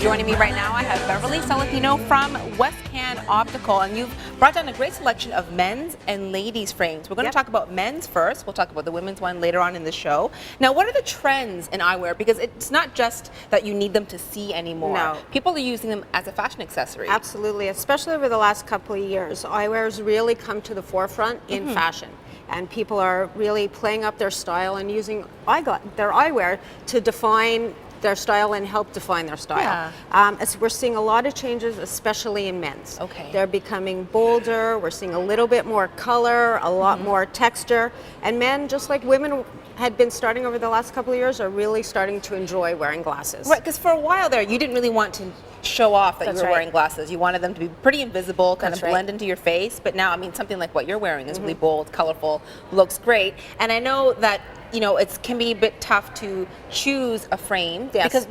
Joining me right now, I have Beverly Salentino from Westcan Optical, and you've brought down a great selection of men's and ladies' frames. We're going to talk about men's first. We'll talk about the women's one later on in the show. Now, what are the trends in eyewear? Because it's not just that you need them to see anymore. No. People are using them as a fashion accessory. Absolutely, especially over the last couple of years. Eyewear has really come to the forefront in fashion. And people are really playing up their style and using their eyewear to define their style and help define their style. As we're seeing a lot of changes, especially in men's. They're becoming bolder. We're seeing a little bit more color, a lot more texture. And men, just like women had been starting over the last couple of years, are really starting to enjoy wearing glasses. Right, because for a while there, you didn't really want to show off that you were wearing glasses. You wanted them to be pretty invisible, kind of blend into your face. But now, I mean, something like what you're wearing is really bold, colorful, looks great. And I know that, you know, it can be a bit tough to choose a frame because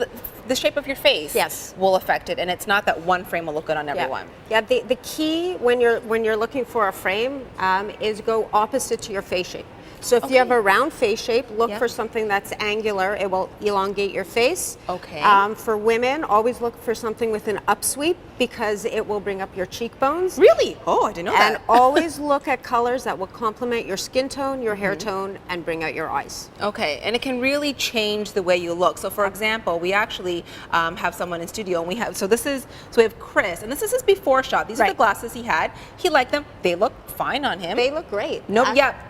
the shape of your face will affect it, and it's not that one frame will look good on everyone. The key when you're looking for a frame is go opposite to your face shape. So if you have a round face shape, look for something that's angular. It will elongate your face. For women, always look for something with an upsweep because it will bring up your cheekbones. Really? Oh, I didn't know that. And always look at colors that will complement your skin tone, your hair tone, and bring out your eyes. Okay, and it can really change the way you look. So for example, we actually have someone in studio, and we have, so we have Chris, and this is his before shot. These are the glasses he had. He liked them. They look fine on him. They look great.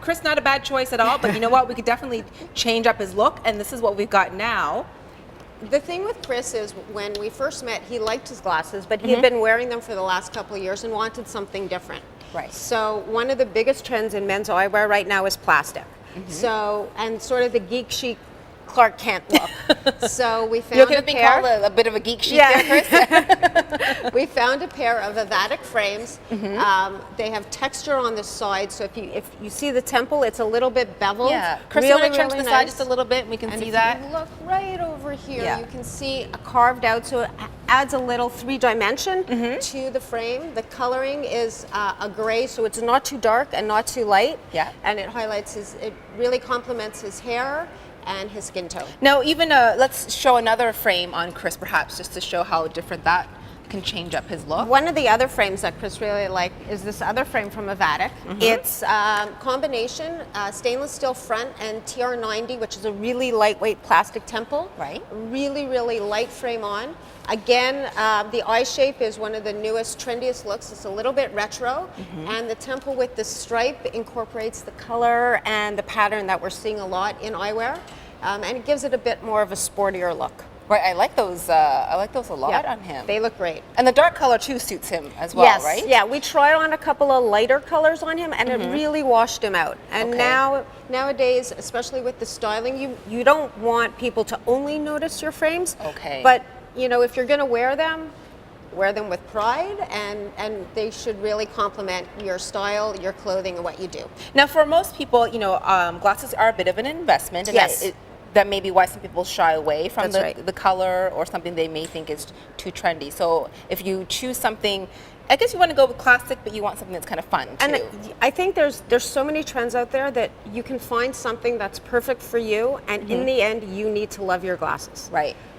Chris, not a bad choice at all, but you know what? We could definitely change up his look, and this is what we've got now. The thing with Chris is when we first met, he liked his glasses, but he had been wearing them for the last couple of years and wanted something different. So one of the biggest trends in men's eyewear right now is plastic. So, and sort of the geek chic Clark Kent look. So we found a pair. A bit of a geek chic there, Chris? We found a pair of Avatic frames. They have texture on the side, so if you see the temple, it's a little bit beveled. Chris, you want to turn to the side just a little bit, and we can see that. If you look right over here, you can see a carved out, so it adds a little three-dimension to the frame. The coloring is a gray, so it's not too dark and not too light. And it highlights it really complements his hair and his skin tone. Now, even let's show another frame on Chris, perhaps, just to show how different that can change up his look. One of the other frames that Chris really liked is this other frame from Avatic. It's combination stainless steel front and TR90, which is a really lightweight plastic temple. Really, really light frame on. Again, the eye shape is one of the newest, trendiest looks. It's a little bit retro, and the temple with the stripe incorporates the color and the pattern that we're seeing a lot in eyewear, and it gives it a bit more of a sportier look. Right, I like those. I like those a lot on him. They look great, and the dark color too suits him as well, right? Yeah, we tried on a couple of lighter colors on him, and it really washed him out. And nowadays, especially with the styling, you don't want people to only notice your frames. But you know, if you're going to wear them with pride, and they should really complement your style, your clothing, and what you do. Now, for most people, you know, glasses are a bit of an investment, and that may be why some people shy away from the color or something they may think is too trendy. So if you choose something, I guess you want to go with classic, but you want something that's kind of fun too. And I think there's so many trends out there that you can find something that's perfect for you, and in the end, you need to love your glasses.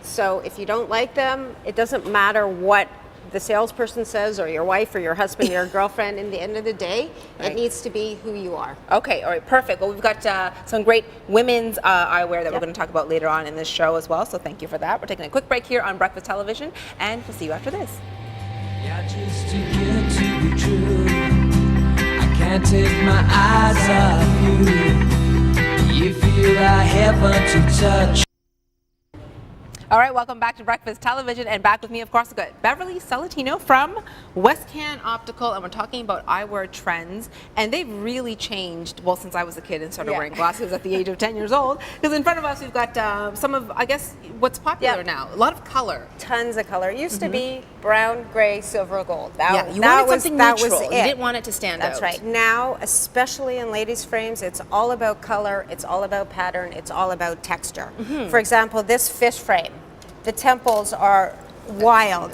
So if you don't like them, it doesn't matter what the salesperson says, or your wife, or your husband, or your girlfriend. In the end of the day, it needs to be who you are. Okay, all right, perfect. Well, we've got some great women's eyewear that we're going to talk about later on in this show as well, so thank you for that. We're taking a quick break here on Breakfast Television, and we'll see you after this. Yeah, just too good to be true. I can't take my eyes off you. You feel like heaven to touch. All right, welcome back to Breakfast Television, and back with me, of course, we've got Beverly Salentino from Westcan Optical, and we're talking about eyewear trends, and they've really changed, well, since I was a kid and started wearing glasses at the age of 10 years old, because in front of us we've got some of, I guess, what's popular now, a lot of color. Tons of color. It used to be brown, gray, silver, gold. You wanted something neutral. You didn't want it to stand out. That's right. Now, especially in ladies' frames, it's all about color, it's all about pattern, it's all about texture. For example, this fish frame, the temples are wild.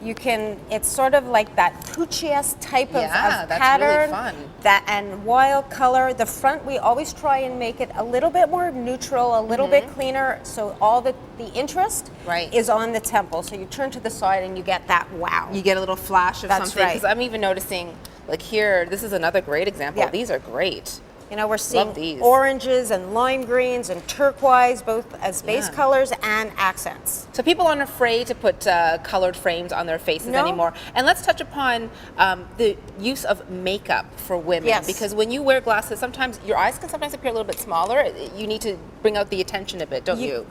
it's sort of like that Pucciesque type of that's pattern. really fun. And wild color. The front, we always try and make it a little bit more neutral, a little bit cleaner, so all the interest is on the temple. So you turn to the side and you get that wow. You get a little flash of That's something. right. Because I'm even noticing, like here, this is another great example. Yeah. These are great. You know, we're seeing these. oranges and lime greens and turquoise, both as base colors and accents. So people aren't afraid to put colored frames on their faces anymore. And let's touch upon the use of makeup for women. Yes. Because when you wear glasses, sometimes your eyes can sometimes appear a little bit smaller. You need to bring out the attention a bit, don't you?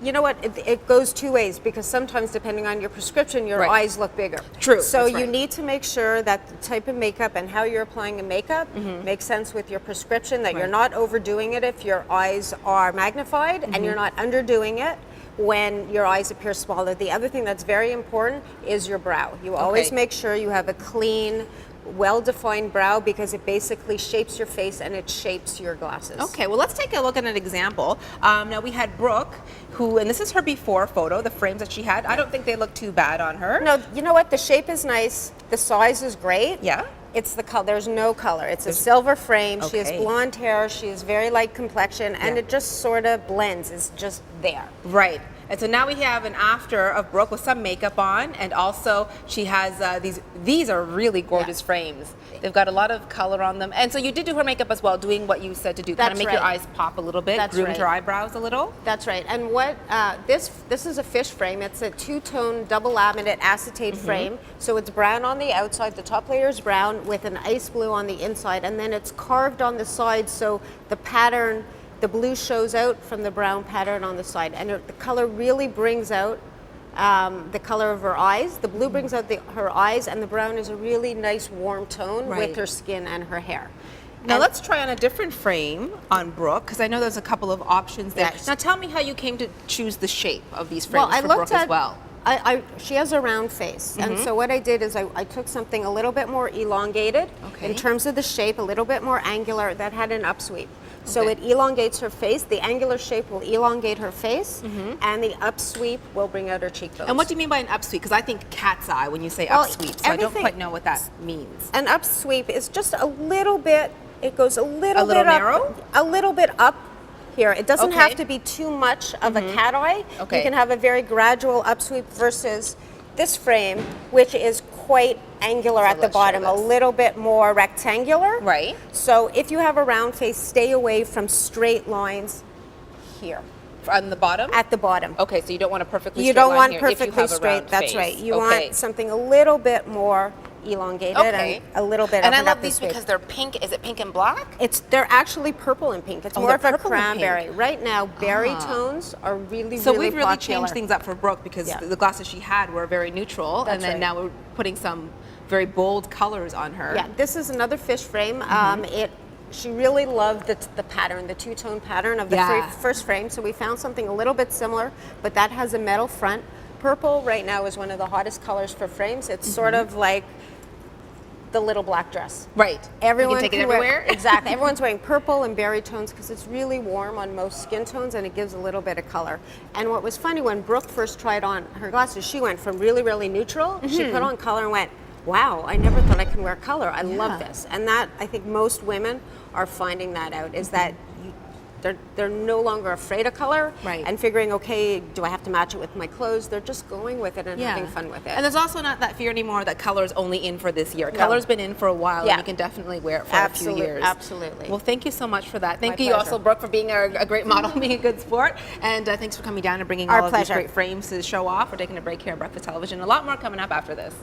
You know what? It goes two ways, because sometimes, depending on your prescription, your eyes look bigger. True. So that's you need to make sure that the type of makeup and how you're applying the makeup makes sense with your prescription, that you're not overdoing it if your eyes are magnified, and you're not underdoing it when your eyes appear smaller. The other thing that's very important is your brow. You always make sure you have a clean, well-defined brow, because it basically shapes your face and it shapes your glasses. Okay, well, let's take a look at an example. Now we had Brooke, who, and this is her before photo, the frames that she had. I don't think they look too bad on her. No, you know what? The shape is nice. The size is great. Yeah. It's the color. There's no color. It's a silver frame. She has blonde hair. She has very light complexion, and it just sort of blends. It's just there. Right. And so now we have an after of Brooke with some makeup on, and also she has these are really gorgeous frames. They've got a lot of color on them. And so you did do her makeup as well, doing what you said to do, kind of make your eyes pop a little bit, groomed her eyebrows a little. That's right. And what this is a fish frame. It's a two-tone double laminate acetate frame. So it's brown on the outside, the top layer is brown with an ice blue on the inside, and then it's carved on the side, so the pattern, the blue shows out from the brown pattern on the side, and the color really brings out the color of her eyes. The blue brings out her eyes, and the brown is a really nice warm tone with her skin and her hair. Now let's try on a different frame on Brooke, because I know there's a couple of options there. Yes. Now tell me how you came to choose the shape of these frames Well, I for looked Brooke at, as well. she has a round face, and so what I did is I took something a little bit more elongated in terms of the shape, a little bit more angular, that had an upsweep. So it elongates her face. The angular shape will elongate her face, and the upsweep will bring out her cheekbones. And what do you mean by an upsweep? Because I think cat's eye when you say upsweep, so I don't quite know what that means. An upsweep is just a little bit, it goes a little bit narrow? up, a little bit up here. It doesn't have to be too much of a cat eye. You can have a very gradual upsweep versus this frame, which is quite angular at the bottom, a little bit more rectangular. Right. So if you have a round face, stay away from straight lines here. On the bottom? At the bottom. Okay, so you don't want a perfectly You straight don't line want here if you perfectly have a straight. round That's face. right. You want something a little bit more elongated and a little bit. And I of an love upper these sweep. because they're pink. Is it pink and black? They're actually purple and pink. It's more of a purple and cranberry. pink. Right now, berry tones are really, So really we've really popular. changed things up for Brooke, because the glasses she had were very neutral, and then now we're putting some very bold colors on her. Yeah, this is another fish frame. She really loved the pattern, the two-tone pattern of the first frame. So we found something a little bit similar, but that has a metal front. Purple right now is one of the hottest colors for frames. It's sort of like the little black dress. Right. Everyone you can take it wear- everywhere. Exactly. Everyone's wearing purple and berry tones because it's really warm on most skin tones, and it gives a little bit of color. And what was funny, when Brooke first tried on her glasses, she went from really, really neutral. She put on color and went, wow, I never thought I can wear color. I love this. And that, I think most women are finding that out, is that they're no longer afraid of color and figuring, okay, do I have to match it with my clothes? They're just going with it and having fun with it. And there's also not that fear anymore that color is only in for this year. Color's been in for a while, and you can definitely wear it for a few years. Absolutely. Well, thank you so much for that. Thank My you pleasure. also, Brooke, for being a great model, being a good sport. And thanks for coming down and bringing all of these great frames to show off. We're taking a break here on Breakfast Television. A lot more coming up after this.